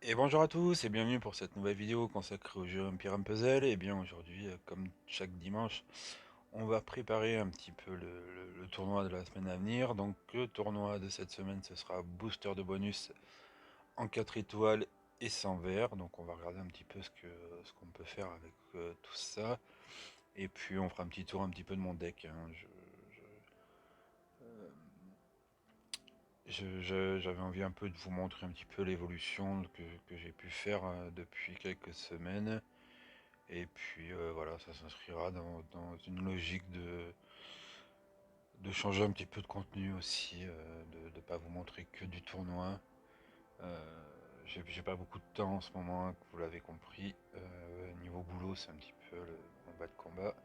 Et bonjour à tous et bienvenue pour cette nouvelle vidéo consacrée au jeu Empire Puzzle. Et bien aujourd'hui, comme chaque dimanche, on va préparer un petit peu le tournoi de la semaine à venir. Donc le tournoi de cette semaine, ce sera booster de bonus en 4 étoiles et sans verre. Donc on va regarder un petit peu ce qu'on peut faire avec tout ça. Et puis on fera un petit tour un petit peu de mon deck, hein. J'avais envie un peu de vous montrer un petit peu l'évolution que j'ai pu faire depuis quelques semaines. Et puis voilà, ça s'inscrira dans une logique de changer un petit peu de contenu aussi, de ne pas vous montrer que du tournoi. Euh, j'ai pas beaucoup de temps en ce moment, hein, que vous l'avez compris. Niveau boulot, c'est un petit peu mon bas de combat.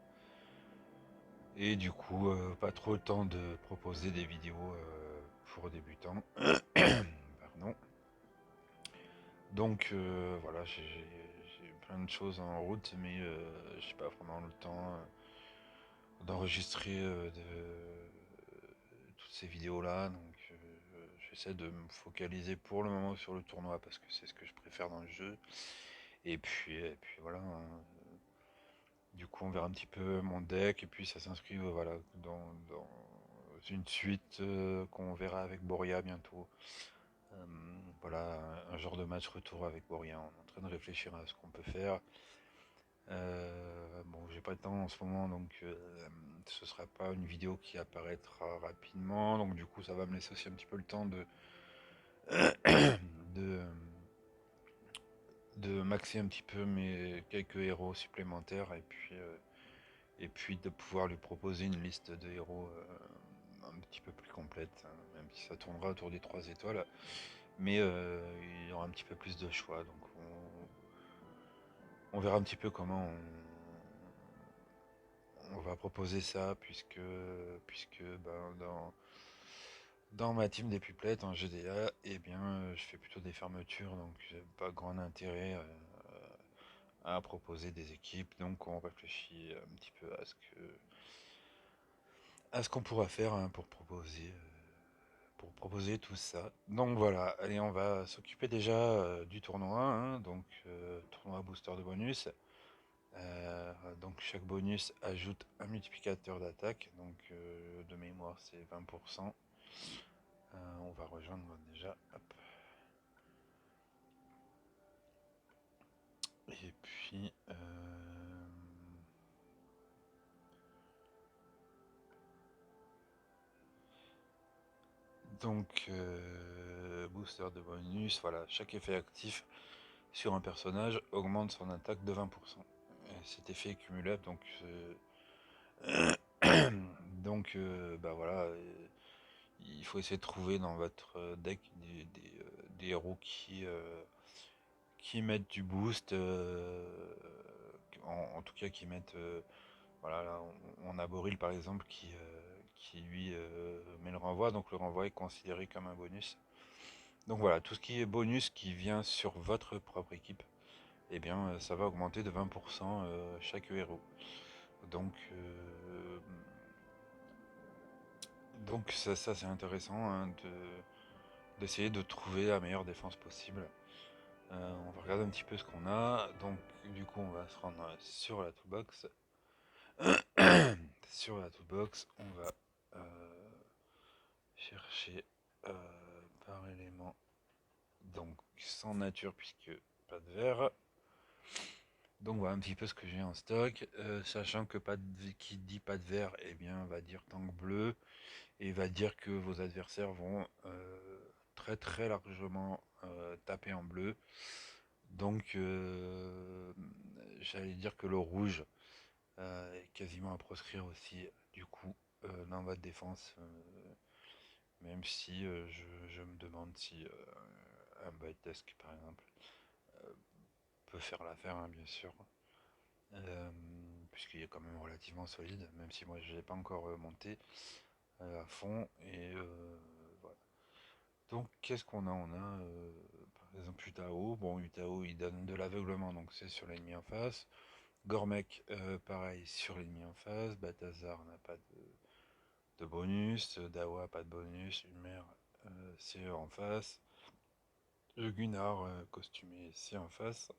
Et du coup, pas trop le temps de proposer des vidéos pour débutants. Pardon. Donc voilà, j'ai plein de choses en route, mais j'ai pas vraiment le temps d'enregistrer toutes ces vidéos là. Donc j'essaie de me focaliser pour le moment sur le tournoi parce que c'est ce que je préfère dans le jeu. Et puis voilà, hein. Du coup on verra un petit peu mon deck et puis ça s'inscrit voilà, dans une suite qu'on verra avec Boria bientôt. Euh, voilà, un genre de match retour avec Boria. On est en train de réfléchir à ce qu'on peut faire. Bon, j'ai pas de temps en ce moment, donc ce sera pas une vidéo qui apparaîtra rapidement. Donc du coup, ça va me laisser aussi un petit peu le temps de, de maxer un petit peu mes quelques héros supplémentaires et puis de pouvoir lui proposer une liste de héros un petit peu plus complète, hein, même si ça tournera autour des 3 étoiles. Mais il y aura un petit peu plus de choix, donc on verra un petit peu comment on va proposer ça, puisque ben, dans ma team des pupelettes en GDA, eh bien, je fais plutôt des fermetures, donc j'ai pas grand intérêt à proposer des équipes. Donc on réfléchit un petit peu à ce qu'on pourra faire, hein, pour proposer tout ça. Donc voilà, allez, on va s'occuper déjà du tournoi, hein, donc tournoi booster de bonus. Donc chaque bonus ajoute un multiplicateur d'attaque, donc de mémoire c'est 20%. On va rejoindre déjà, hop. Et puis donc booster de bonus, voilà, chaque effet actif sur un personnage augmente son attaque de 20%. Et cet effet est cumulable, donc bah voilà, il faut essayer de trouver dans votre deck des héros qui mettent du boost, en tout cas qui mettent, voilà, là, on a Boril par exemple qui lui met le renvoi, donc le renvoi est considéré comme un bonus. Donc voilà, tout ce qui est bonus qui vient sur votre propre équipe, eh bien ça va augmenter de 20% chaque héros. Donc, donc ça c'est intéressant, hein, d'essayer de trouver la meilleure défense possible. On va regarder un petit peu ce qu'on a. Donc du coup on va se rendre sur la toolbox. Sur la toolbox, on va chercher par élément, donc sans nature puisque pas de verre. Donc voilà un petit peu ce que j'ai en stock, sachant que qui dit pas de verre, eh bien va dire tank bleu et va dire que vos adversaires vont très très largement taper en bleu. Donc j'allais dire que le rouge est quasiment à proscrire aussi du coup dans votre défense, même si je me demande si un bite desk par exemple peut faire l'affaire, hein, bien sûr, euh, puisqu'il est quand même relativement solide, même si moi je l'ai pas encore monté à fond. Et voilà. Donc qu'est-ce qu'on a? On a par exemple Utao. Bon, Utao il donne de l'aveuglement, donc c'est sur l'ennemi en face. Gormek, pareil sur l'ennemi en face. Balthazar n'a pas de bonus. Dawa, pas de bonus. Une mère, c'est en face. Gunnar costumé ici en face.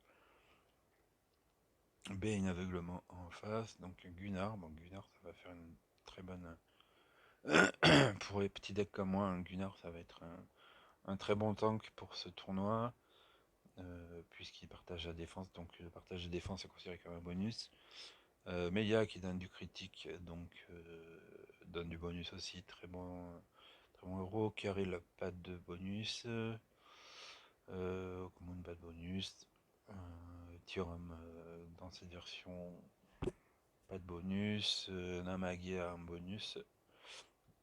Bane aveuglement en face. Donc Gunnar, bon Gunnar ça va faire une très bonne... pour les petits decks comme moi, un Gunnar ça va être un très bon tank pour ce tournoi. Puisqu'il partage la défense, donc le partage de défense est considéré comme un bonus. Melia qui donne du critique, donc donne du bonus aussi, très bon héros. Karel pas de bonus. Command pas de bonus. Tyrum dans cette version pas de bonus. Namagi a un bonus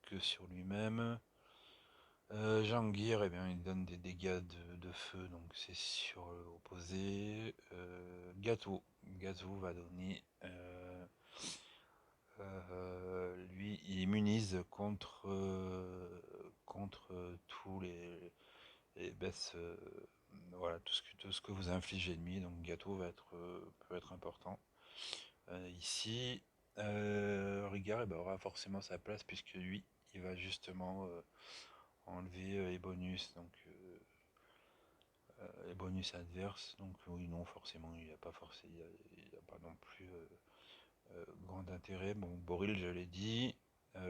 que sur lui-même. Jangir, eh bien, il donne des dégâts de feu, donc c'est sur l'opposé. Gato va donner. Lui, il immunise contre tous les baisses. Voilà, tout ce que vous infligez ennemi. Donc, Gâteau peut être important. Ici, Rigard eh ben, aura forcément sa place, puisque lui, il va justement enlever les bonus. Donc, les bonus adverses. Donc, oui, non, forcément, il n'y a pas pas non plus grand intérêt. Bon, Boril, je l'ai dit.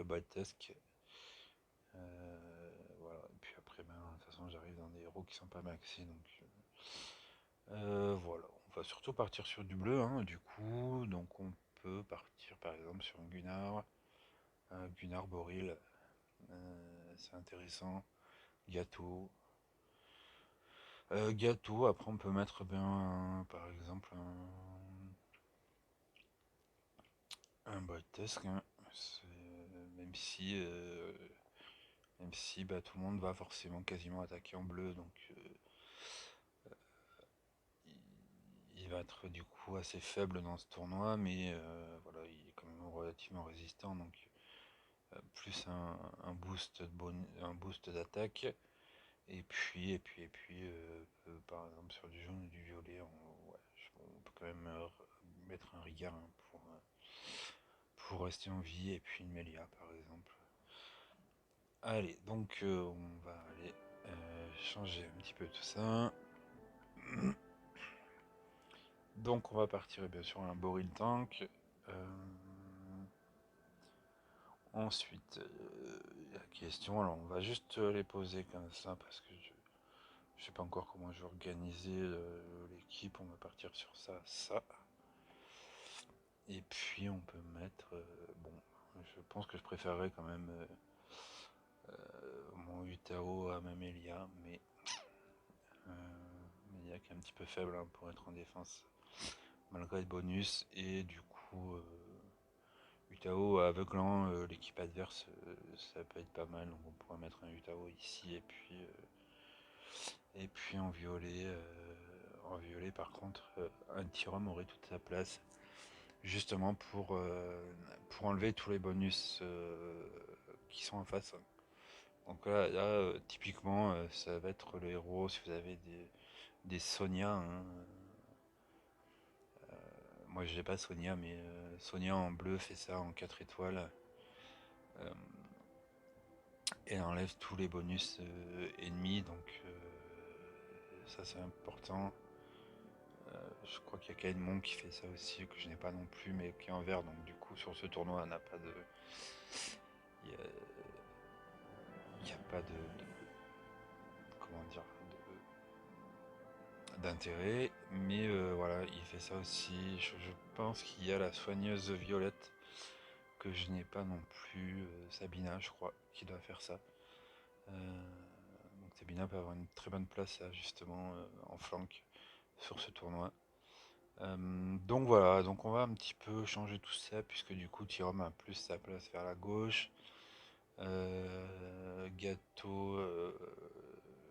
Baltesque. Voilà. Et puis après, ben, de toute façon, j'arrive dans des héros qui sont pas maxés. Donc, voilà. On va surtout partir sur du bleu, hein, du coup. Donc, on peut partir par exemple sur un Gunnar. Un Gunnar Boril. C'est intéressant. Gâteau. Gâteau, après on peut mettre bien, par exemple, un Baltesque, hein. Même si, bah, tout le monde va forcément quasiment attaquer en bleu, donc il va être du coup assez faible dans ce tournoi, mais voilà, il est quand même relativement résistant, donc plus un boost d'attaque, par exemple sur du jaune ou du violet, on peut quand même mettre un Rigard, hein, pour rester en vie, et puis une Melia par exemple. Allez, donc on va aller changer un petit peu tout ça. Donc on va partir bien sûr un Boril Tank. Ensuite, la question, alors on va juste les poser comme ça parce que je sais pas encore comment je vais organiser l'équipe. On va partir sur ça, ça. Et puis on peut mettre, bon, je pense que je préférerais quand même mon Utao à ma Melia, mais Melia qui est un petit peu faible, hein, pour être en défense malgré le bonus, et du coup Utao aveuglant l'équipe adverse, ça peut être pas mal, donc on pourrait mettre un Utao ici, et puis en violet par contre un Tyrum aurait toute sa place, justement pour enlever tous les bonus qui sont en face. Donc là, typiquement, ça va être le héros si vous avez des Sonia, hein. Moi je n'ai pas Sonia, mais Sonia en bleu fait ça en 4 étoiles. Euh, et enlève tous les bonus ennemis, donc ça c'est important. Je crois qu'il y a Kaedmon qui fait ça aussi, que je n'ai pas non plus, mais qui est en vert, donc du coup sur ce tournoi on n'a pas de... Il n'y a pas comment dire, d'intérêt, mais voilà, il fait ça aussi. Je pense qu'il y a la soigneuse Violette, que je n'ai pas non plus, Sabina je crois, qui doit faire ça. Donc Sabina peut avoir une très bonne place là, justement en flank sur ce tournoi. Donc voilà, donc on va un petit peu changer tout ça, puisque du coup Tyrom a plus sa place vers la gauche. Gâteau,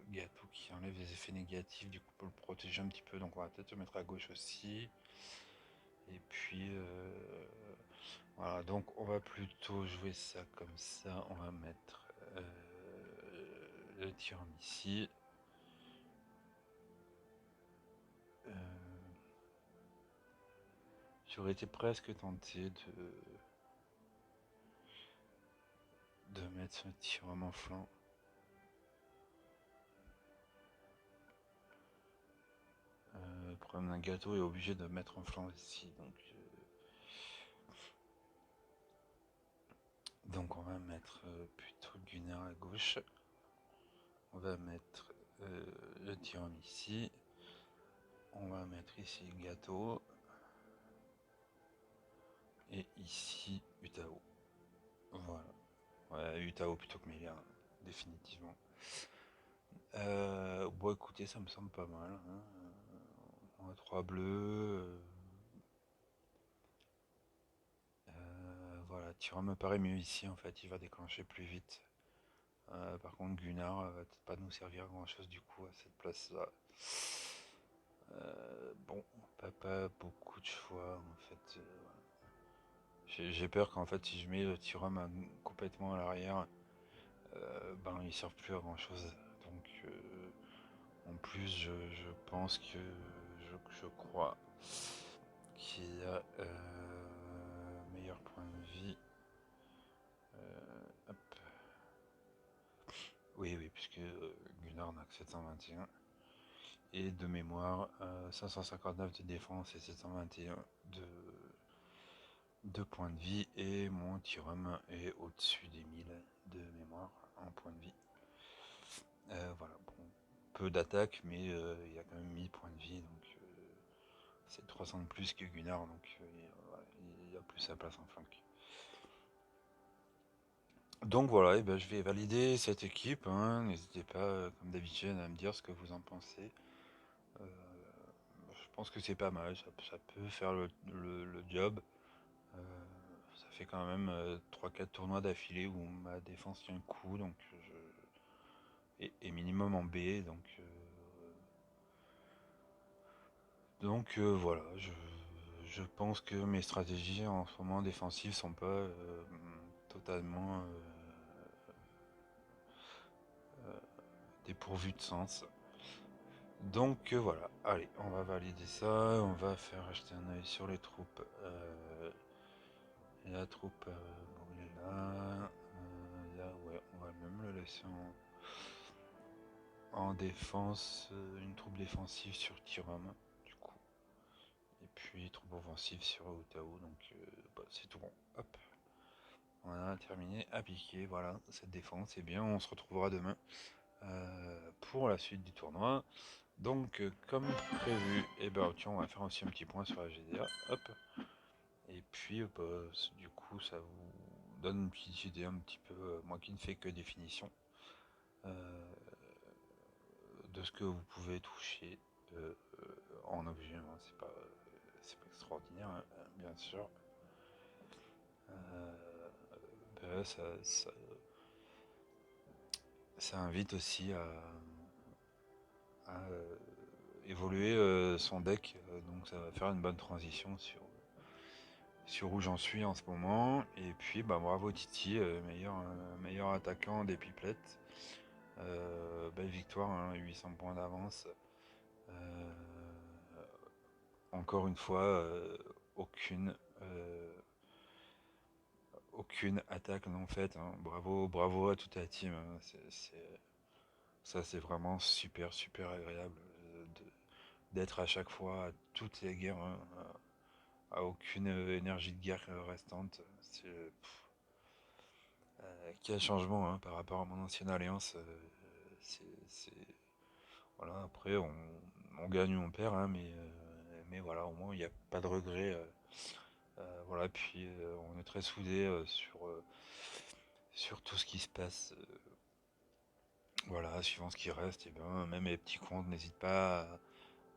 Gâteau qui enlève les effets négatifs, du coup pour le protéger un petit peu, donc on va peut-être le mettre à gauche aussi. Et puis voilà, donc on va plutôt jouer ça comme ça, on va mettre le Tyrom ici. J'aurais été presque tenté de mettre ce Tyrom en flanc. problème d'un gâteau est obligé de mettre un flanc ici. Donc on va mettre plutôt Gunnar à gauche. On va mettre le tiramisu ici. On va mettre ici le gâteau. Et ici Utao. Voilà. Ouais, Utao plutôt que Melia, définitivement. Bon écoutez, ça me semble pas mal. Hein. On a 3 bleus. Voilà, Thuram me paraît mieux ici en fait, il va déclencher plus vite. Par contre Gunnar va peut-être pas nous servir à grand chose du coup à cette place là. Bon, pas beaucoup de choix en fait. J'ai peur qu'en fait si je mets le Thuram complètement à l'arrière, ben il sert plus à grand chose. Donc en plus je pense que je crois qu'il y a meilleur point de vie. Hop. Oui, puisque Gunnar n'a que 721. Et de mémoire, 559 de défense et 721 de points de vie. Et mon Thuram est au-dessus des 1000 de mémoire en points de vie. Voilà, bon, peu d'attaque, mais il y a quand même 1000 points de vie. Donc c'est 300 de plus que Gunnar. Donc il y a plus sa place en flanc. Donc voilà, et ben, je vais valider cette équipe. Hein. N'hésitez pas, comme d'habitude, à me dire ce que vous en pensez. Euh, je pense que c'est pas mal, ça peut faire le job. Euh, ça fait quand même 3-4 tournois d'affilée où ma défense tient le coup, donc et minimum en B. Voilà, je pense que mes stratégies en ce moment défensives sont pas totalement dépourvues de sens. Donc voilà, allez, on va valider ça, on va faire acheter un œil sur les troupes. La troupe, bon, il est là. Là, ouais, on va même le laisser en défense, une troupe défensive sur Tyram, du coup. Et puis troupe offensive sur Otao, donc bah, c'est tout bon. Hop, on a terminé à piquer, voilà, cette défense, et bien on se retrouvera demain pour la suite du tournoi. Donc comme prévu, et ben tiens, on va faire aussi un petit point sur la GDA, hop. Et puis bah, du coup ça vous donne une petite idée un petit peu, moi qui ne fais que définition, euh, de ce que vous pouvez toucher en objet. Hein. C'est pas extraordinaire, hein, bien sûr. Ben, ça invite aussi à évoluer son deck, donc ça va faire une bonne transition sur où j'en suis en ce moment. Et puis bah, bravo Titi, meilleur attaquant des pipelettes. Belle victoire, hein, 800 points d'avance. Encore une fois, aucune attaque non faite. Hein. Bravo à toute la team. Hein. Ça c'est vraiment super agréable d'être à chaque fois à toutes les guerres, hein, à aucune énergie de guerre restante. Quel changement hein, par rapport à mon ancienne alliance. C'est voilà, après on gagne ou on perd, hein, mais voilà, au moins il n'y a pas de regret. Voilà, puis on est très soudés sur tout ce qui se passe. Voilà, suivant ce qui reste, et ben, même les petits comptes, n'hésite pas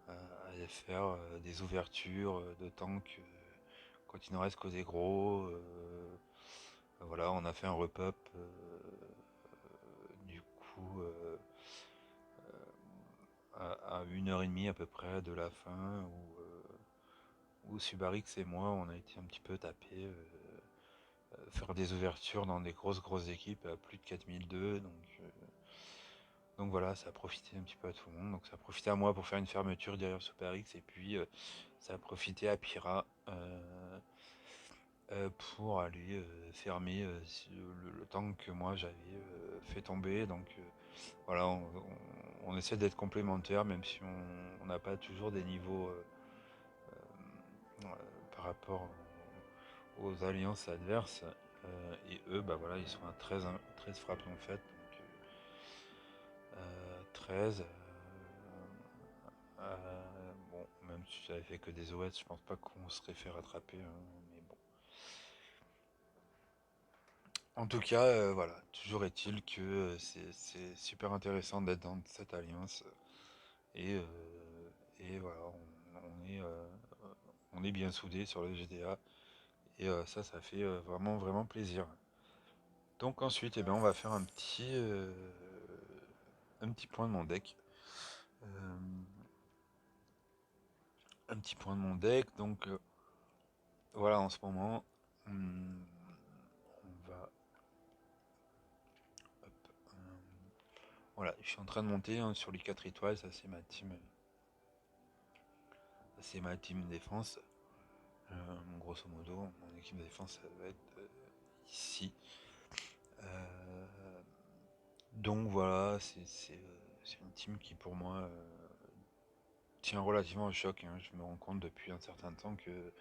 à aller faire des ouvertures de tank quand il ne reste que des gros. Voilà, on a fait un repop du coup à 1h30 à peu près de la fin où Subarix et moi on a été un petit peu tapés. Faire des ouvertures dans des grosses équipes à plus de 4002 donc voilà, ça a profité un petit peu à tout le monde. Donc ça a profité à moi pour faire une fermeture derrière Super X et puis ça a profité à Pira pour aller fermer le tank que moi j'avais fait tomber. Donc voilà, on essaie d'être complémentaires même si on n'a pas toujours des niveaux par rapport aux alliances adverses. Et eux, bah voilà, ils sont à 13 frappes non faites. Donc 13. Bon, même si j'avais fait que des OS, je pense pas qu'on serait fait rattraper, hein, mais bon. En tout cas, voilà, toujours est-il que c'est super intéressant d'être dans cette alliance. Et, euh, et voilà, on est bien soudés sur le GTA. Et ça fait vraiment, vraiment plaisir. Donc ensuite, eh ben, on va faire un petit point de mon deck. Euh, un petit point de mon deck. Donc voilà, en ce moment, on va... hop, voilà, je suis en train de monter hein, sur les 4 étoiles. Ça, c'est ma team défense. Grosso modo, mon équipe de défense, ça va être ici. Euh, donc voilà, c'est une team qui pour moi tient relativement au choc, hein. Je me rends compte depuis un certain temps que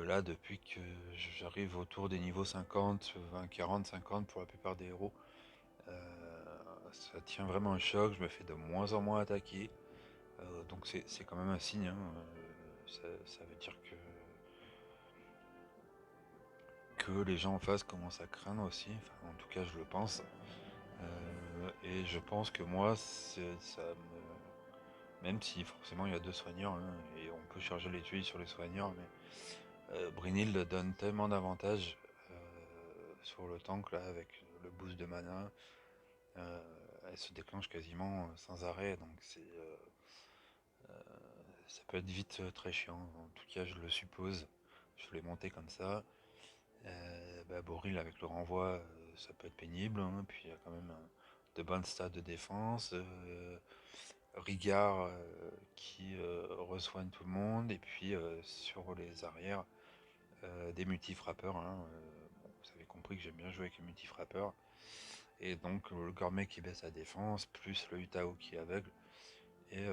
là, depuis que j'arrive autour des niveaux 50, 20, 40, 50 pour la plupart des héros, ça tient vraiment un choc. Je me fais de moins en moins attaquer. Donc c'est quand même un signe, hein. Ça veut dire que les gens en face commencent à craindre aussi. Enfin, en tout cas, je le pense. Et je pense que moi, ça me... Même si forcément il y a deux soigneurs, hein, et on peut charger les tuiles sur les soigneurs, mais Brynhild donne tellement d'avantages sur le tank là avec le boost de mana. Euh, Elle se déclenche quasiment sans arrêt, donc ça peut être vite très chiant. En tout cas, je le suppose. Je l'ai monté comme ça. Boril avec le renvoi, ça peut être pénible, hein. Puis il y a quand même de bonnes stats de défense. Rigard qui resoigne tout le monde. Et puis sur les arrières, des multi-frappeurs, hein. Bon, vous avez compris que j'aime bien jouer avec les multi-frappeurs. Et donc le Gourmet qui baisse la défense, plus le Utao qui est aveugle. Et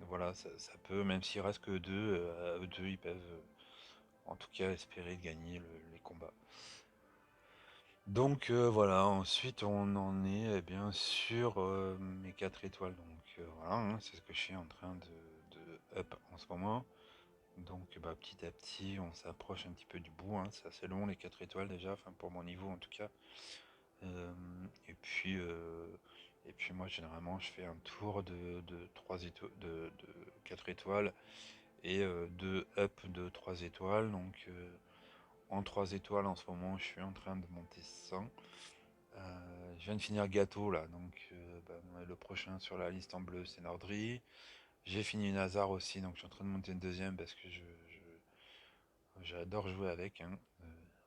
voilà, ça peut, même s'il reste que deux, eux deux, ils peuvent en tout cas espérer gagner les combats. Donc voilà, ensuite on en est bien sur mes 4 étoiles. Donc voilà, hein, c'est ce que je suis en train de up en ce moment. Donc petit à petit on s'approche un petit peu du bout, hein. C'est assez long les 4 étoiles déjà, enfin pour mon niveau en tout cas. Euh, et puis moi généralement je fais un tour de 3 étoiles, de 4 étoiles et de up de 3 étoiles. Donc en 3 étoiles en ce moment je suis en train de monter 100. Je viens de finir Gâteau là, donc le prochain sur la liste en bleu c'est Nordry. J'ai fini Nazar aussi, donc je suis en train de monter une deuxième parce que j'adore jouer avec, hein.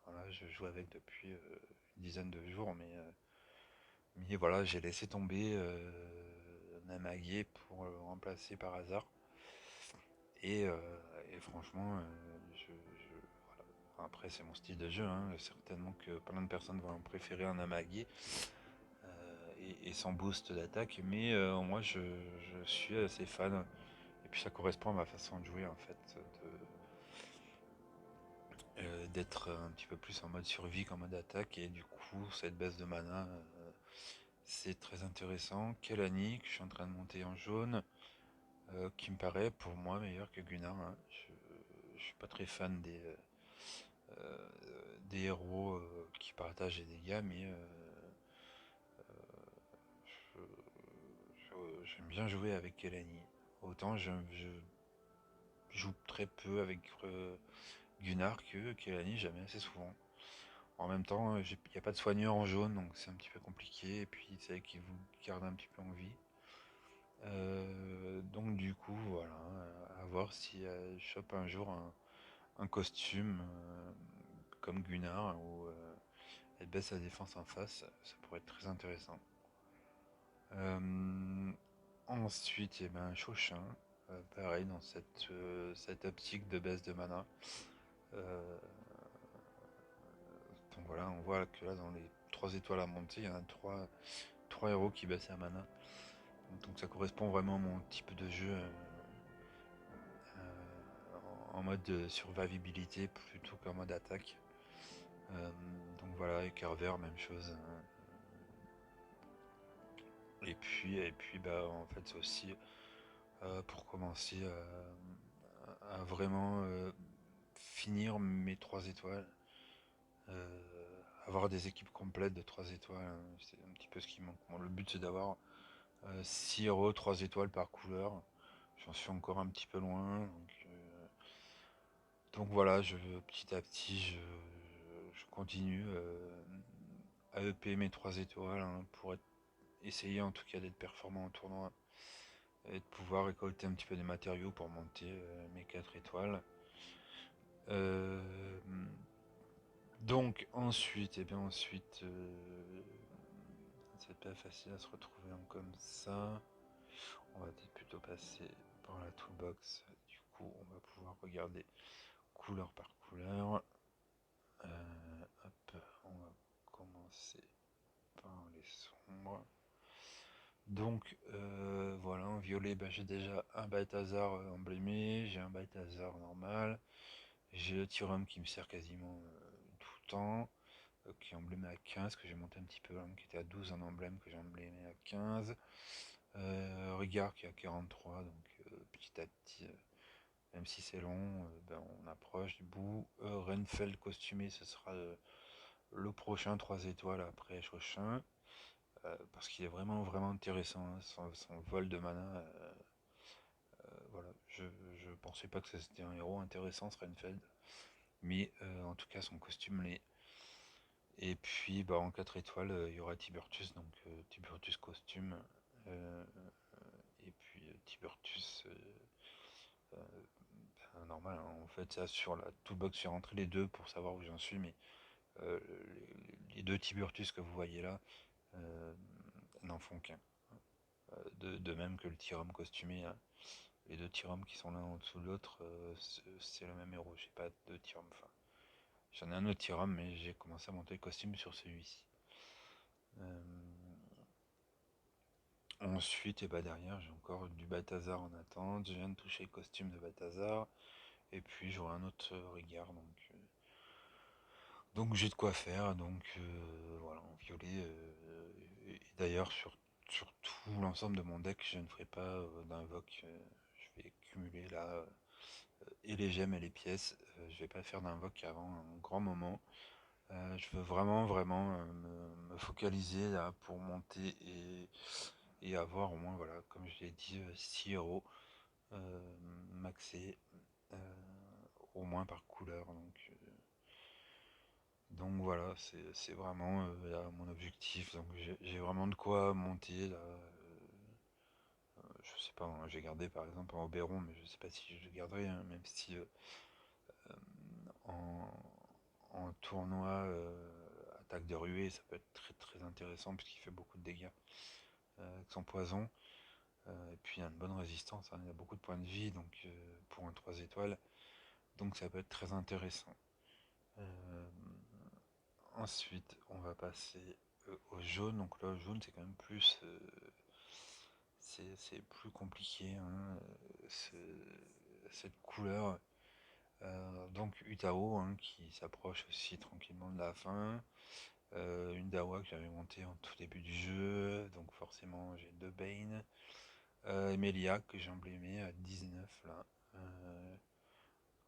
Voilà, je joue avec depuis une dizaine de jours, mais voilà, j'ai laissé tomber Namagué pour le remplacer par hasard. Et, euh, et franchement, voilà. Après c'est mon style de jeu, hein. Certainement que plein de personnes vont préférer un Namagué et sans boost d'attaque, mais moi je suis assez fan. Et puis ça correspond à ma façon de jouer en fait, d'être un petit peu plus en mode survie qu'en mode attaque. Et du coup, cette baisse de mana, c'est très intéressant. Kelani, que je suis en train de monter en jaune, qui me paraît pour moi meilleur que Gunnar, hein. Je suis pas très fan euh, des héros qui partagent les dégâts, mais j'aime bien jouer avec Kelani. Autant je joue très peu avec Gunnar que Kelani, jamais assez souvent. En même temps, il n'y a pas de soigneur en jaune, donc c'est un petit peu compliqué. Et puis, c'est qui vous garde un petit peu en vie. Donc, du coup, voilà, à voir si je chope un jour un costume comme Gunnar où elle baisse la défense en face. Ça pourrait être très intéressant. Euh, Ensuite, eh ben, Chauchin, pareil, dans cette optique de baisse de mana. Euh, donc voilà, on voit que là, dans les 3 étoiles à monter, il y en a trois héros qui baissent la mana. Donc ça correspond vraiment à mon type de jeu en mode survivabilité plutôt qu'en mode attaque. Euh, donc voilà, et Carver, même chose, hein. Et puis bah, en fait, c'est aussi pour commencer à vraiment finir mes 3 étoiles. Avoir des équipes complètes de 3 étoiles, hein, c'est un petit peu ce qui manque. Bon, le but c'est d'avoir 6 héros 3 étoiles par couleur. J'en suis encore un petit peu loin. Donc voilà, petit à petit, je continue à EP mes 3 étoiles, hein, pour essayer en tout cas d'être performant en tournoi et de pouvoir récolter un petit peu des matériaux pour monter mes 4 étoiles. Euh, donc ensuite, et bien ensuite, c'est pas facile à se retrouver en comme ça. On va peut-être plutôt passer par la toolbox. Du coup, on va pouvoir regarder couleur par couleur. Hop, on va commencer par les sombres. Donc voilà, en violet, bah, j'ai déjà un Balthazar emblémé, j'ai un Balthazar normal, j'ai le Tyrum qui me sert quasiment tout le temps, qui est emblémé à 15, que j'ai monté un petit peu, hein, qui était à 12 en emblème, que j'ai emblémé à 15. Regard qui est à 43, donc petit à petit, même si c'est long, ben, on approche du bout. Renfeld costumé, ce sera le prochain 3 étoiles après Chochin, parce qu'il est vraiment vraiment intéressant, hein, son vol de mana. Voilà, je pensais pas que c'était un héros intéressant ce Renfeld, mais en tout cas son costume l'est. Et puis bah, en 4 étoiles, il y aura Tiburtus, donc Tiburtus costume, et puis Tiburtus normal, hein. En fait, ça sur la toolbox, j'ai rentré les deux pour savoir où j'en suis, mais euh, les deux Tiburtus que vous voyez là euh, n'en font qu'un. De même que le Tyrum costumé, hein. Les deux Tyrums qui sont l'un en dessous de l'autre, c'est le même héros. J'ai pas de Tyrum. Enfin, j'en ai un autre Tyrum, mais j'ai commencé à monter le costume sur celui-ci. Euh, Ensuite, et bah derrière, j'ai encore du Balthazar en attente. Je viens de toucher le costume de Balthazar. Et puis j'aurai un autre regard. Donc j'ai de quoi faire. Donc voilà, en violet. Et d'ailleurs, sur tout l'ensemble de mon deck, je ne ferai pas d'invoque. Je vais cumuler là et les gemmes et les pièces. Je vais pas faire d'invoque avant un grand moment. Je veux vraiment, vraiment me focaliser là pour monter et avoir au moins, voilà, comme je l'ai dit, 6 euros maxé, euh, au moins par couleur. Donc voilà, c'est vraiment là, mon objectif. Donc j'ai vraiment de quoi monter là. Je sais pas, hein, j'ai gardé par exemple en Oberon, mais je sais pas si je le garderai, hein, même si en, en tournoi attaque de ruée, ça peut être très très intéressant puisqu'il fait beaucoup de dégâts avec son poison. Et puis il y a une bonne résistance, hein, il a beaucoup de points de vie, donc pour un 3 étoiles, donc ça peut être très intéressant. Euh, Ensuite, on va passer au jaune. Donc là, le jaune, c'est quand même plus, c'est plus compliqué, hein, cette couleur. Donc Utao, hein, qui s'approche aussi tranquillement de la fin. Une Dawa que j'avais montée en tout début du jeu, donc forcément j'ai deux Bane. Emelia que j'ai emblémé à 19 là,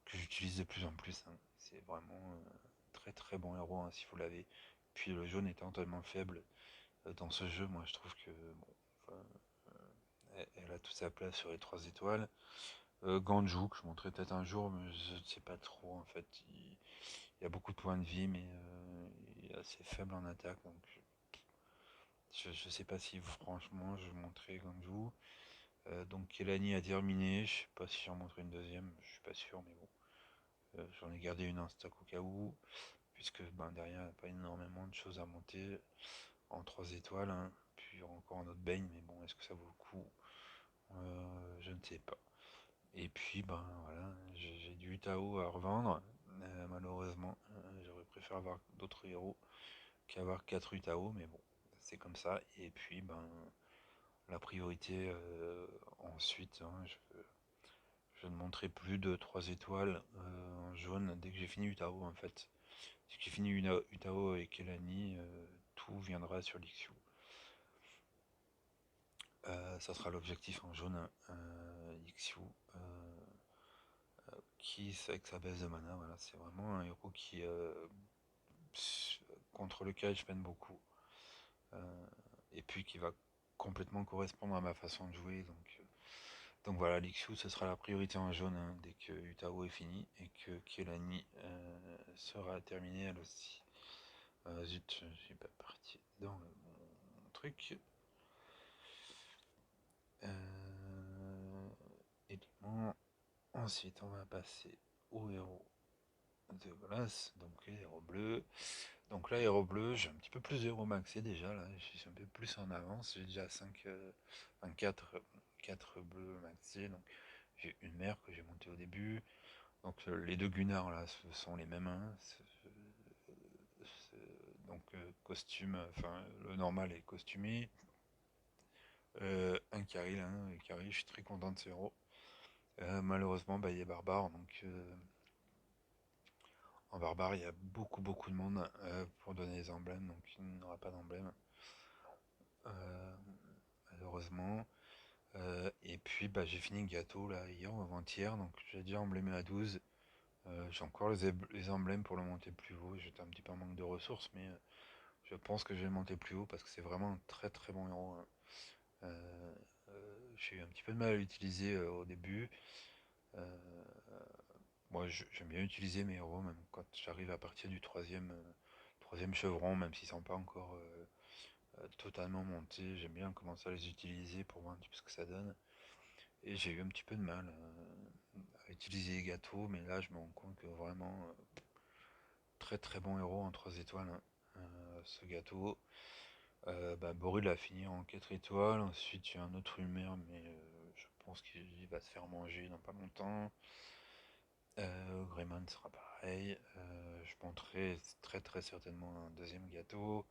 que j'utilise de plus en plus, hein. C'est vraiment très très bon héros, hein, si vous l'avez. Puis le jaune étant tellement faible dans ce jeu, moi je trouve que bon, enfin, elle a toute sa place sur les 3 étoiles. Ganju, que je montrerai peut-être un jour, mais je ne sais pas trop en fait. Il a beaucoup de points de vie, mais il est assez faible en attaque, donc je sais pas si franchement je montrerai Ganju. Donc Kelani a terminé, je sais pas si j'en montrerai une deuxième, je suis pas sûr, mais bon. J'en ai gardé une en stock au cas où, puisque ben, derrière il n'y a pas énormément de choses à monter en 3 étoiles, hein. Puis il y aura encore un autre baigne, mais bon, est-ce que ça vaut le coup? Je ne sais pas. Et puis ben voilà, j'ai du Utao à revendre, malheureusement. J'aurais préféré avoir d'autres héros qu'avoir 4 Utao, mais bon, c'est comme ça. Et puis ben la priorité ensuite. Hein, je ne monterai plus de 3 étoiles en jaune dès que j'ai fini Utao en fait. Dès que j'ai fini Utao et Kelani, tout viendra sur l'Ixu. Ça sera l'objectif en jaune, Ixu, qui avec sa baisse de mana, voilà, c'est vraiment un héros qui contre lequel je peine beaucoup, et puis qui va complètement correspondre à ma façon de jouer, donc voilà, l'Ixu ce sera la priorité en jaune, hein, dès que Utao est fini et que Kelani sera terminé elle aussi. Zut, j'ai pas parti dans mon truc. Élément. Ensuite, on va passer au héros de glace, donc les héros bleus. Donc là, héros bleu, j'ai un petit peu plus d'héros maxés déjà, là, je suis un peu plus en avance, j'ai déjà 5, 4 bleus maxés, donc j'ai une mère que j'ai montée au début. Donc les deux Gunnar là, ce sont les mêmes, hein, donc costume, enfin le normal est costumé. Un Karil, hein, Karil, je suis très content de ce héros. Malheureusement, bah, il est barbare, donc en barbare, il y a beaucoup de monde pour donner les emblèmes, donc il n'aura pas d'emblème, euh, malheureusement. Et puis bah, j'ai fini le gâteau là hier ou avant-hier, donc j'ai déjà emblémé à 12. J'ai encore les emblèmes pour le monter plus haut. J'étais un petit peu en manque de ressources, mais je pense que je vais le monter plus haut parce que c'est vraiment un très bon héros, hein. J'ai eu un petit peu de mal à l'utiliser au début. Euh, Moi, j'aime bien utiliser mes héros, même quand j'arrive à partir du troisième chevron, même s'ils sont pas encore totalement montés. J'aime bien commencer à les utiliser pour voir un petit peu ce que ça donne. Et j'ai eu un petit peu de mal à utiliser les gâteaux, mais là, je me rends compte que vraiment, très bon héros en 3 étoiles, hein. Ce gâteau. Bah, Boril a fini en 4 étoiles. Ensuite, il y a un autre humeur, mais je pense qu'il va se faire manger dans pas longtemps. Greyman sera pareil. Je monterai très certainement un deuxième gâteau,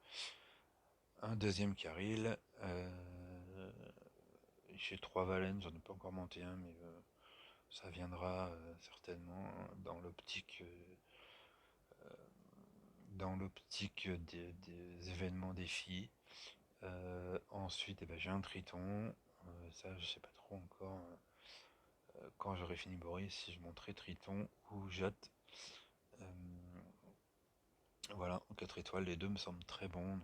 un deuxième Caril. J'ai 3 Valen, j'en ai pas encore monté un, mais ça viendra certainement dans l'optique des événements défis. Ensuite, eh ben, j'ai un Triton. Ça, je sais pas trop encore quand j'aurai fini Boris si je monterai Triton ou Jot. Euh, Voilà, en 4 étoiles, les deux me semblent très bons.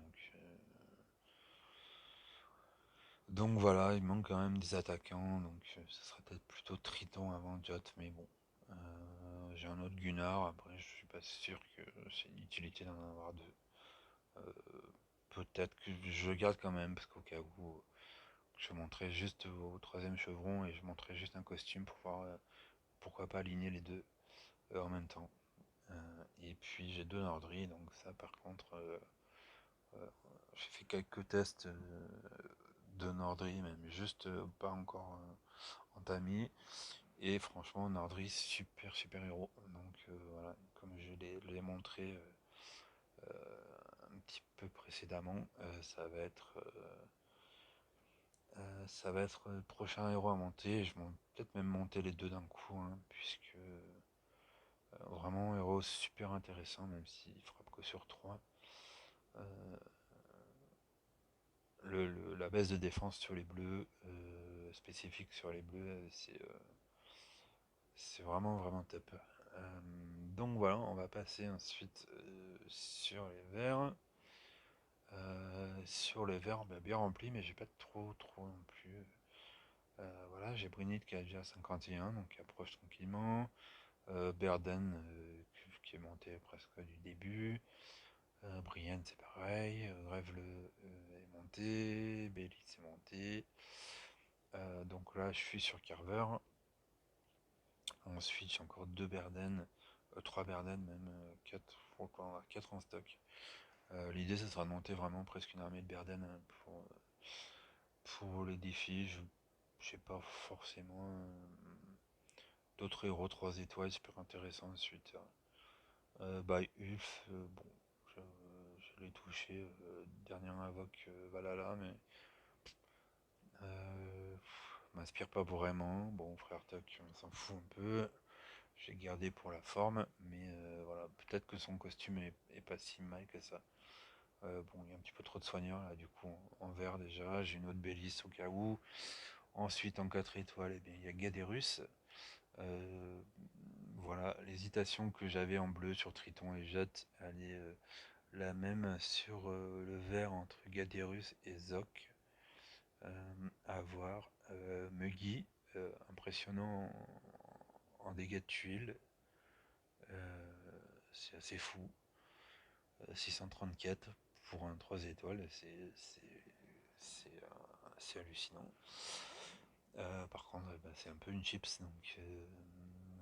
Donc voilà, il manque quand même des attaquants. Donc ce sera peut-être plutôt Triton avant Jot. Mais bon, j'ai un autre Gunnar. Après, je suis pas sûr que c'est une utilité d'en avoir deux. Euh, Peut-être que je le garde quand même, parce qu'au cas où je montrerai juste au troisième chevron et je montrerai juste un costume pour voir pourquoi pas aligner les deux en même temps. Et puis j'ai deux Nordry, donc ça par contre, euh, j'ai fait quelques tests de Nordry, même juste pas encore entamé. Et franchement, Nordry, super héros. Donc voilà, comme je l'ai montré un petit peu précédemment, ça va être le prochain héros à monter. Je vais peut-être même monter les deux d'un coup, hein, puisque vraiment héros super intéressant, même s'il frappe que sur 3. La baisse de défense sur les bleus, spécifique sur les bleus, c'est vraiment top. Donc voilà, on va passer ensuite sur les verts. Sur les verts, bah, bien rempli, mais j'ai pas trop non plus. Voilà, j'ai Brunit qui a déjà 51, donc qui approche tranquillement. Berden qui est monté presque du début. Brienne c'est pareil. Grève est monté. Belly c'est monté. Donc là je suis sur Carver. Ensuite j'ai encore 2 Berden. 3 Berden même. 4 en stock. L'idée ce sera de monter vraiment presque une armée de Berden pour les défis. Je sais pas forcément d'autres héros 3 étoiles super intéressants ensuite. Bah Ulf, bon, je l'ai touché, dernière invoque Valhalla, mais M'inspire pas vraiment. Bon, Frère Tuck, on s'en fout un peu. J'ai gardé pour la forme, mais voilà, peut-être que son costume est pas si mal que ça. Bon, il y a un petit peu trop de soigneurs là, du coup, en vert déjà. J'ai une autre Bélis au cas où. Ensuite, en 4 étoiles, eh bien, il y a Gadérus. Euh, voilà, l'hésitation que j'avais en bleu sur Triton et Jet, elle est la même sur le vert entre Gadérus et Zoc. À voir. Muggy, impressionnant en dégâts de tuiles. C'est assez fou. 634 pour un 3 étoiles, c'est hallucinant. Par contre, bah, c'est un peu une chips, donc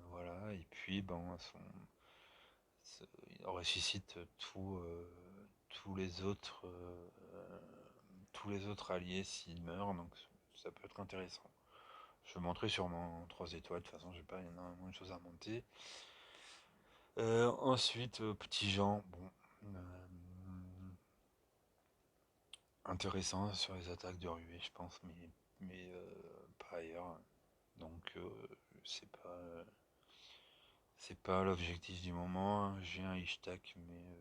voilà. Et puis, bon, il ressuscite tous les autres alliés s'ils meurent, donc ça peut être intéressant. Je vais montrer sur mon 3 étoiles, de toute façon, j'ai pas énormément de choses à monter. Ensuite, Petit Jean, bon, intéressant sur les attaques de ruée, je pense, mais pas ailleurs. Donc, c'est pas l'objectif du moment. J'ai un Ishtak, mais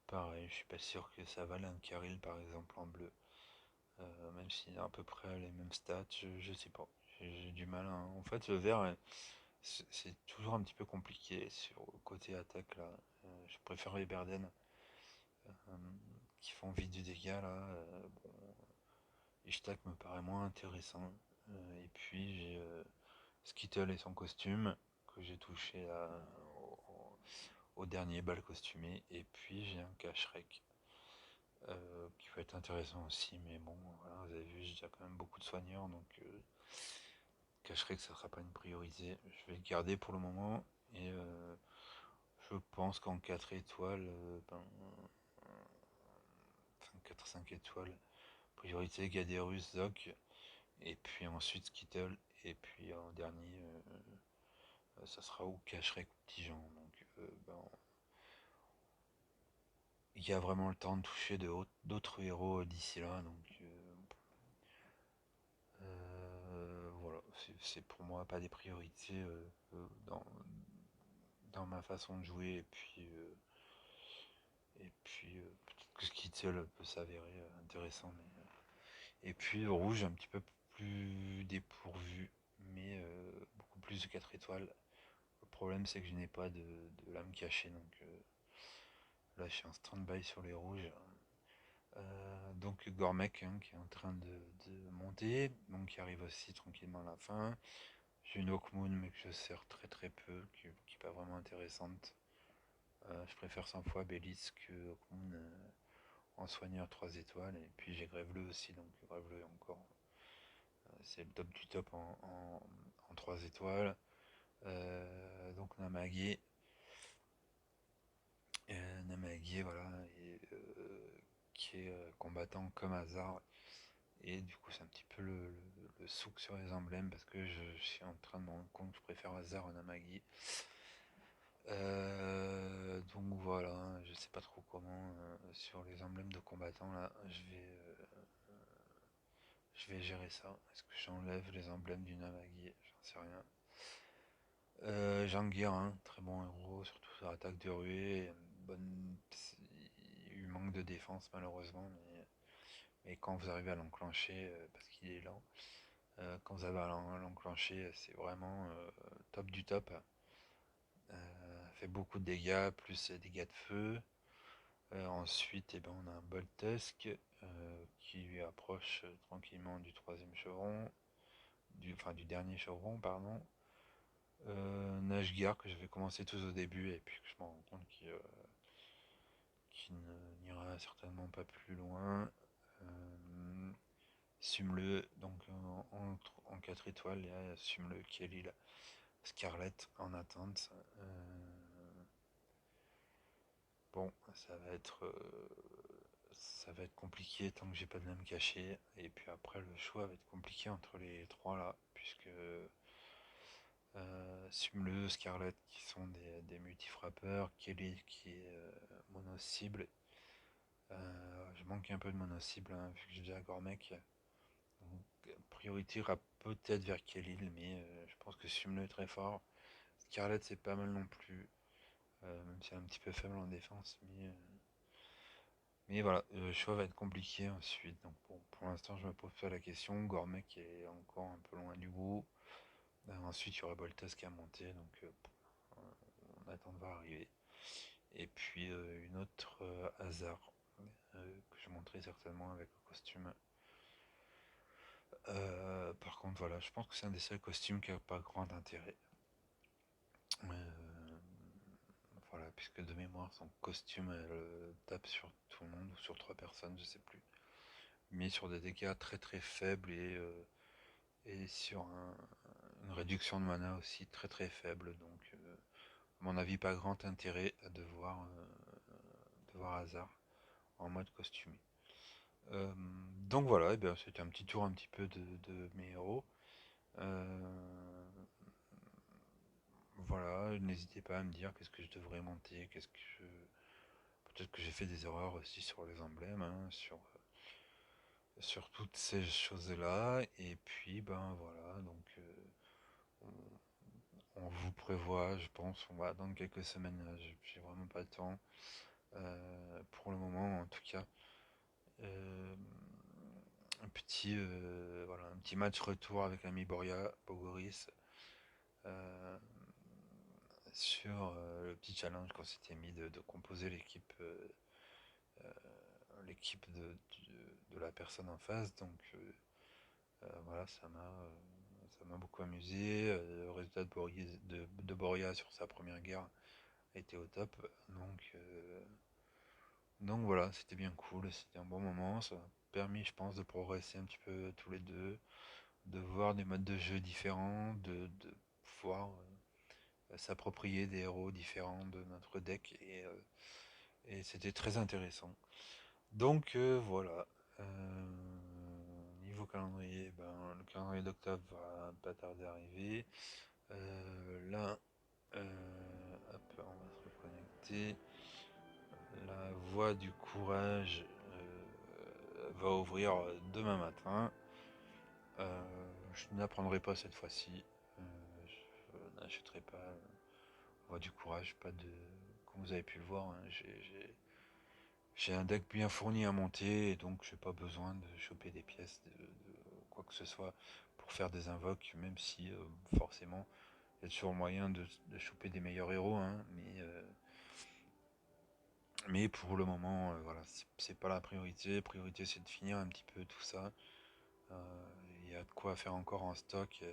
pareil, je suis pas sûr que ça vale un Caril par exemple en bleu. Même s'il a à peu près les mêmes stats, je sais pas. J'ai du mal. En fait, le vert, c'est toujours un petit peu compliqué sur le côté attaque là. Je préfère les Berden euh, qui font vite du dégât là. Bon, Ishtak me paraît moins intéressant. Et puis j'ai Skittle et son costume que j'ai touché au dernier bal costumé. Et puis j'ai un Kashrek qui peut être intéressant aussi. Mais bon, voilà, vous avez vu, j'ai déjà quand même beaucoup de soigneurs. Donc Kashrek, ça sera pas une priorité. Je vais le garder pour le moment. Et je pense qu'en 4 étoiles, enfin 4-5 étoiles, priorité Gadérus, Zoc. Et puis ensuite Skittle. Et puis en dernier, ça sera ou Kashrek ou Petit Jean. Donc ben, il y a vraiment le temps de toucher d'autres héros d'ici là. Donc voilà, c'est pour moi pas des priorités dans ma façon de jouer. Et puis peut-être que Skittle peut s'avérer intéressant. Et puis le rouge un petit peu plus dépourvu, mais beaucoup plus de 4 étoiles. Le problème c'est que je n'ai pas de lame cachée, donc là je suis en stand-by sur les rouges. Donc Gormek hein, qui est en train de monter, donc qui arrive aussi tranquillement à la fin. J'ai une Hawkmoon mais que je sers très très peu, qui n'est pas vraiment intéressante. Je préfère 100 fois Bélis que Hawkmoon en soigneur 3 étoiles. Et puis j'ai Grève-Bleu aussi, donc Grève-Bleu est encore. C'est le top du top en 3 étoiles. Donc Namagué, voilà, qui est combattant comme hasard. Et du coup, c'est un petit peu le souk sur les emblèmes parce que je suis en train de me rendre compte que je préfère hasard à Namagi. Donc voilà, je sais pas trop comment sur les emblèmes de combattants là, je vais gérer ça. Est-ce que j'enlève les emblèmes du Namagi? J'en sais rien. Janguir, hein, très bon héros, surtout sur attaque de ruée. Bonne... Il manque de défense malheureusement, mais quand vous arrivez à l'enclencher, parce qu'il est lent, quand vous avez à l'enclencher, c'est vraiment top du top. Fait beaucoup de dégâts, plus des dégâts de feu. Ensuite, eh ben, on a un Boltusk qui lui approche tranquillement du troisième chevron, du dernier chevron, pardon. Nashgar que j'avais commencé tout au début et puis que je me rends compte qu'il n'ira certainement pas plus loin. Euh, Sumle, donc en 4 étoiles, il y a Sumle qui est l'île Scarlett en attente. Bon, ça va être compliqué tant que j'ai pas de lame cachée. Et puis après, le choix va être compliqué entre les trois là, puisque Sumle, Scarlett qui sont des multifrappeurs, Kelly qui est mono-cible. Je manque un peu de mono-cible hein, vu que j'ai déjà Gormek. priorité ira peut-être vers Khalil, mais je pense que Sumle est très fort. Scarlett, c'est pas mal non plus, même si elle est un petit peu faible en défense, mais voilà, le choix va être compliqué ensuite. Donc bon, pour l'instant, je me pose pas la question. Gourmet qui est encore un peu loin du bout. Ensuite, il y aura Boltas qui a monté, donc on attend de voir arriver. Et puis une autre hasard que je montrerai certainement avec le costume. Par contre, voilà, je pense que c'est un des seuls costumes qui n'a pas grand intérêt. Euh, voilà, puisque de mémoire, son costume, elle tape sur tout le monde, ou sur 3 personnes, je sais plus. Mais sur des dégâts très très faibles et sur une réduction de mana aussi très très faible. Donc, à mon avis, pas grand intérêt à devoir hasard en mode costumé. Donc voilà, et bien, c'était un petit tour un petit peu de mes héros. Euh, voilà, n'hésitez pas à me dire qu'est-ce que je devrais monter, peut-être que j'ai fait des erreurs aussi sur les emblèmes, hein, sur toutes ces choses-là. Et puis ben voilà, donc on vous prévoit, je pense, on va attendre quelques semaines, j'ai vraiment pas le temps. Pour le moment en tout cas. Euh, voilà, un petit match retour avec l'ami Bogoris, euh, sur le petit challenge qu'on s'était mis de composer l'équipe de la personne en face. Donc voilà, ça m'a beaucoup amusé. Le résultat de Boria sur sa première guerre a été au top. Donc voilà, c'était bien cool, c'était un bon moment. Ça m'a permis, je pense, de progresser un petit peu tous les deux, de voir des modes de jeu différents, de pouvoir s'approprier des héros différents de notre deck, et c'était très intéressant. Donc voilà. Niveau calendrier, ben, le calendrier d'octobre va pas tarder à arriver. Là, hop, on va se reconnecter. La voie du courage va ouvrir demain matin. Je n'apprendrai pas cette fois-ci. Je n'achèterai pas voie du courage, pas de. Comme vous avez pu le voir, hein, j'ai un deck bien fourni à monter, et donc j'ai pas besoin de choper des pièces de quoi que ce soit pour faire des invoques, même si forcément il y a toujours moyen de choper des meilleurs héros, hein, mais pour le moment, voilà, c'est pas la priorité. La priorité, c'est de finir un petit peu tout ça. Il y a de quoi faire encore en stock. Il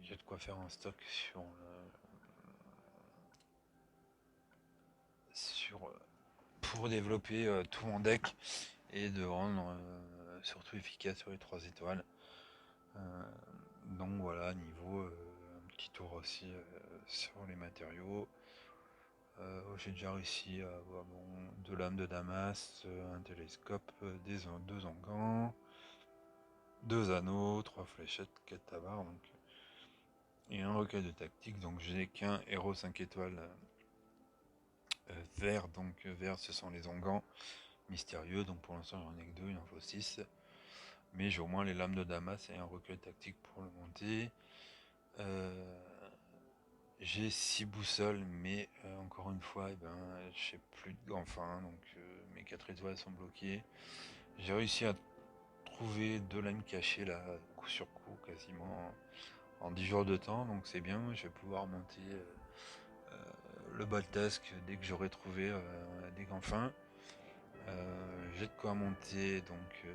y a de quoi faire en stock pour développer tout mon deck et de rendre surtout efficace sur les 3 étoiles. Euh, donc voilà, niveau un petit tour aussi sur les matériaux. J'ai déjà réussi à avoir deux lames de Damas, un télescope, deux encans, deux anneaux, trois fléchettes, 4 tabards, et un recueil de tactique. Donc j'ai qu'un héros 5 étoiles vert. Donc vert, ce sont les encans mystérieux. Donc pour l'instant j'en ai que deux, il en faut 6. Mais j'ai au moins les lames de Damas et un recueil tactique pour le monter. J'ai 6 boussoles, mais encore une fois, j'ai plus de enfin, donc mes 4 étoiles sont bloquées. J'ai réussi à trouver 2 lames cachées là, coup sur coup, quasiment en 10 jours de temps, donc c'est bien. Je vais pouvoir monter le Baltasque dès que j'aurai trouvé, dès qu'enfin. J'ai de quoi monter donc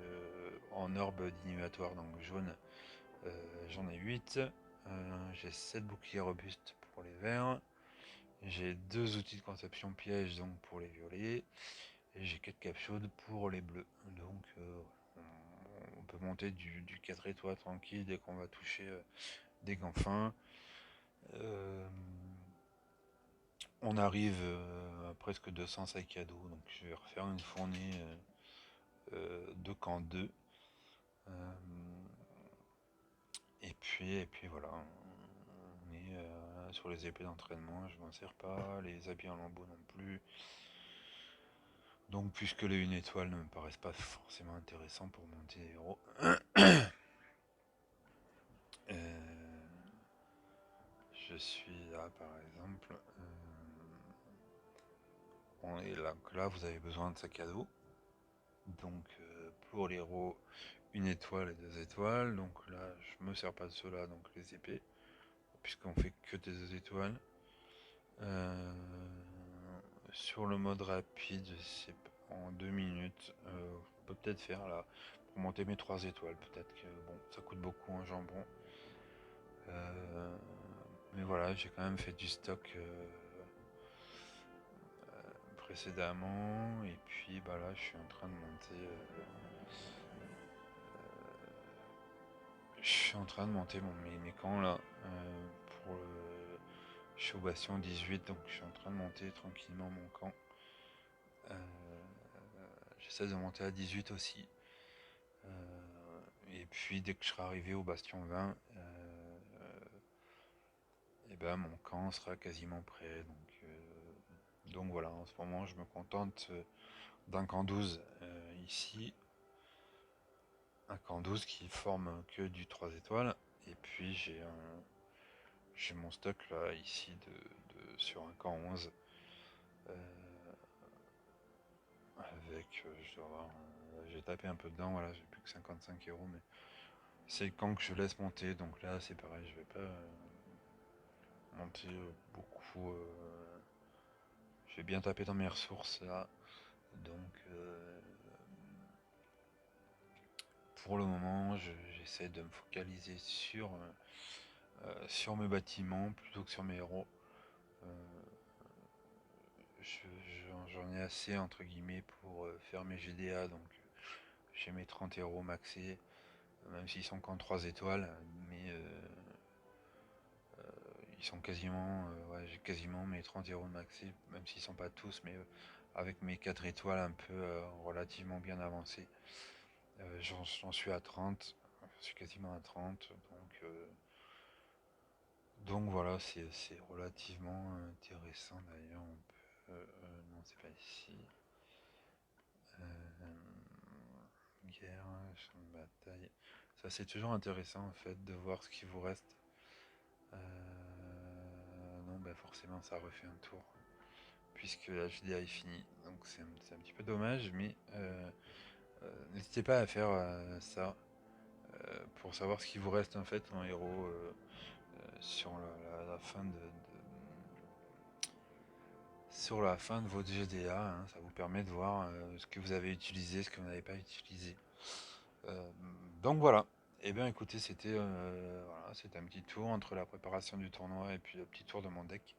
en orbe diminuatoire, donc jaune, j'en ai 8. J'ai 7 boucliers robustes pour les verts. J'ai 2 outils de conception piège donc pour les violets. Et j'ai 4 capes chaudes pour les bleus. Donc on peut monter du 4 étoiles tranquille dès qu'on va toucher des gants fins. On arrive à presque 200 sacs cadeaux. Donc je vais refaire une fournée de camp 2. Et puis voilà. On est sur les épées d'entraînement, je m'en sers pas. Les habits en lambeaux non plus. Donc puisque les 1 étoile ne me paraissent pas forcément intéressants pour monter les héros, euh, je suis là par exemple. Là, vous avez besoin de sac à dos. Donc pour l'héros, 1 étoile et 2 étoiles. Donc là, je me sers pas de ceux-là, donc les épées, puisqu'on fait que des 2 étoiles. Euh, sur le mode rapide, c'est en 2 minutes. On peut peut-être faire là pour monter mes 3 étoiles. Peut-être que bon, ça coûte beaucoup un jambon. Mais voilà, j'ai quand même fait du stock précédemment. Et puis bah là, je suis en train de monter. Je suis en train de monter mes camps là. Pour le... Je suis au bastion 18, donc je suis en train de monter tranquillement mon camp. Euh, J'essaie de monter à 18 aussi. Et puis dès que je serai arrivé au bastion 20, et ben mon camp sera quasiment prêt. Donc voilà, en ce moment je me contente d'un camp 12 ici. Un camp 12 qui forme que du 3 étoiles. Et puis j'ai mon stock là ici sur un camp 11. Avec, je dois avoir, j'ai tapé un peu dedans, voilà, j'ai plus que 55 €, mais c'est le camp que je laisse monter, donc là c'est pareil, je vais pas monter beaucoup. J'ai bien tapé dans mes ressources là, donc pour le moment j'essaie de me focaliser sur mes bâtiments plutôt que sur mes héros. J'en ai assez entre guillemets pour faire mes GDA, donc j'ai mes 30 € maxés, même s'ils sont qu'en 3 étoiles, mais ils sont quasiment, ouais, j'ai quasiment mes 30 € maxés, même s'ils sont pas tous, mais avec mes 4 étoiles un peu relativement bien avancées. J'en suis à 30, je suis quasiment à 30, donc voilà, c'est relativement intéressant d'ailleurs. Non, c'est pas ici. Guerre, champ de bataille. Ça, c'est toujours intéressant en fait de voir ce qui vous reste. Non, bah forcément, ça refait un tour puisque la GDA est finie. Donc c'est un petit peu dommage, mais n'hésitez pas à faire ça pour savoir ce qui vous reste en fait en héros sur la fin sur la fin de votre GDA. Hein. Ça vous permet de voir ce que vous avez utilisé, ce que vous n'avez pas utilisé. Euh, donc voilà. Eh bien écoutez, voilà, c'était un petit tour entre la préparation du tournoi et puis le petit tour de mon deck.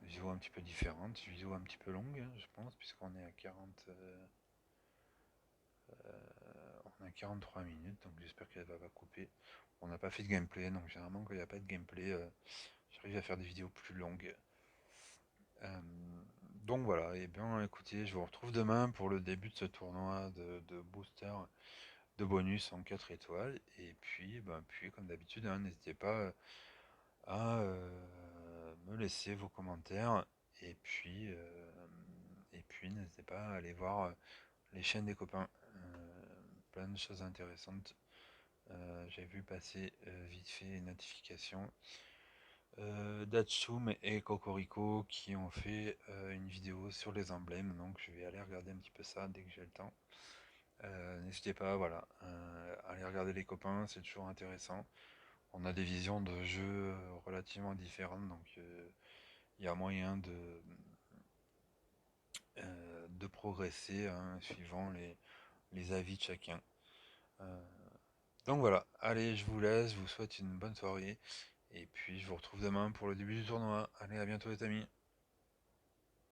Vidéo un petit peu différente, vidéo un petit peu longue, hein, je pense, puisqu'on est à 40, on a 43 minutes, donc j'espère qu'elle va pas couper. On n'a pas fait de gameplay, donc généralement quand il n'y a pas de gameplay, j'arrive à faire des vidéos plus longues. Euh, donc voilà, et bien écoutez, je vous retrouve demain pour le début de ce tournoi de booster de bonus en 4 étoiles. Et puis, puis comme d'habitude, hein, n'hésitez pas à me laisser vos commentaires. Et puis n'hésitez pas à aller voir les chaînes des copains. Plein de choses intéressantes. J'ai vu passer vite fait une notification. Datsum et Cocorico qui ont fait une vidéo sur les emblèmes, donc je vais aller regarder un petit peu ça dès que j'ai le temps. N'hésitez pas, voilà, allez regarder les copains, c'est toujours intéressant. On a des visions de jeux relativement différentes, donc il y a moyen de progresser hein, suivant les avis de chacun. Donc voilà, allez, je vous laisse, je vous souhaite une bonne soirée, et puis je vous retrouve demain pour le début du tournoi. Allez, à bientôt les amis.